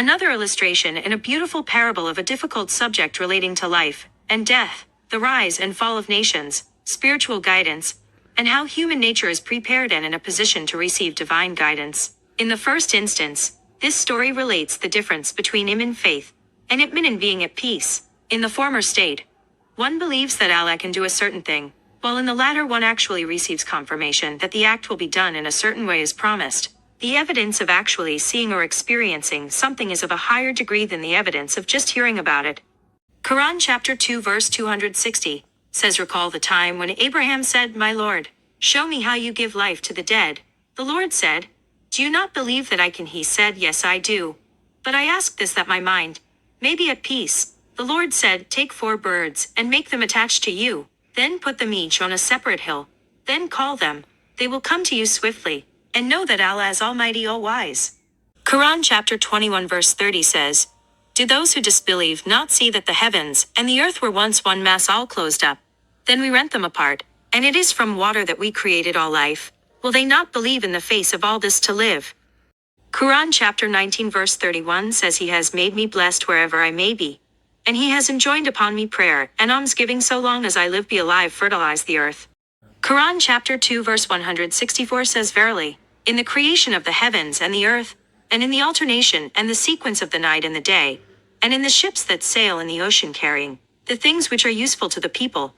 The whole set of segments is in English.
Another illustration in a beautiful parable of a difficult subject relating to life and death, the rise and fall of nations, spiritual guidance, and how human nature is prepared and in a position to receive divine guidance. In the first instance, this story relates the difference between iman faith and itmin in being at peace. In the former state, one believes that Allah can do a certain thing, while in the latter one actually receives confirmation that the act will be done in a certain way as promised. The evidence of actually seeing or experiencing something is of a higher degree than the evidence of just hearing about it. Quran chapter 2 verse 260 says, recall the time when Abraham said, my Lord, show me how you give life to the dead. The Lord said, do you not believe that I can? He said, yes I do. But I ask this that my mind may be at peace. The Lord said, take 4 birds and make them attached to you. Then put them each on a separate hill. Then call them. They will come to you swiftly. And know that Allah is Almighty, all-wise. Quran chapter 21 verse 30 says, do those who disbelieve not see that the heavens and the earth were once one mass all closed up? Then we rent them apart, and it is from water that we created all life. Will they not believe in the face of all this to live? Quran chapter 19 verse 31 says, he has made me blessed wherever I may be. And he has enjoined upon me prayer and almsgiving so long as I live, be alive, fertilize the earth. Quran chapter 2 verse 164 says, verily, in the creation of the heavens and the earth, and in the alternation and the sequence of the night and the day, and in the ships that sail in the ocean carrying the things which are useful to the people,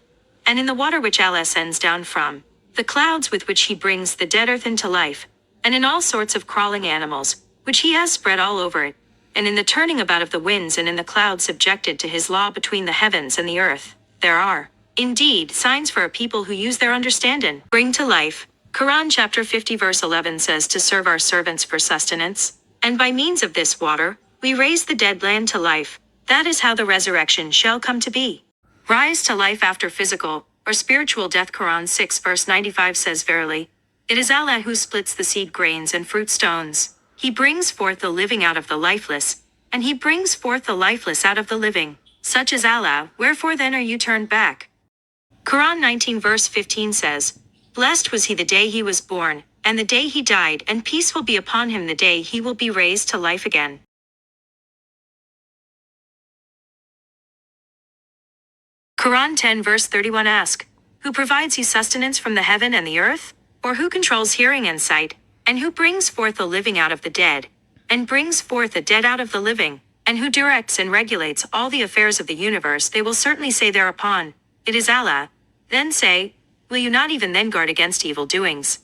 and in the water which Allah sends down from the clouds with which he brings the dead earth into life, and in all sorts of crawling animals, which he has spread all over it, and in the turning about of the winds and in the clouds subjected to his law between the heavens and the earth, there are, indeed, signs for a people who use their understanding, bring to life. Quran chapter 50 verse 11 says, to serve our servants for sustenance, and by means of this water, we raise the dead land to life. That is how the resurrection shall come to be. Rise to life after physical or spiritual death. Quran 6 verse 95 says, verily, it is Allah who splits the seed grains and fruit stones. He brings forth the living out of the lifeless, and he brings forth the lifeless out of the living. Such is Allah, wherefore then are you turned back? Quran 19 verse 15 says, blessed was he the day he was born, and the day he died, and peace will be upon him the day he will be raised to life again. Quran 10 verse 31 ask, who provides you sustenance from the heaven and the earth? Or who controls hearing and sight? And who brings forth the living out of the dead? And brings forth the dead out of the living? And who directs and regulates all the affairs of the universe? They will certainly say thereupon, it is Allah. Then say, will you not even then guard against evil doings?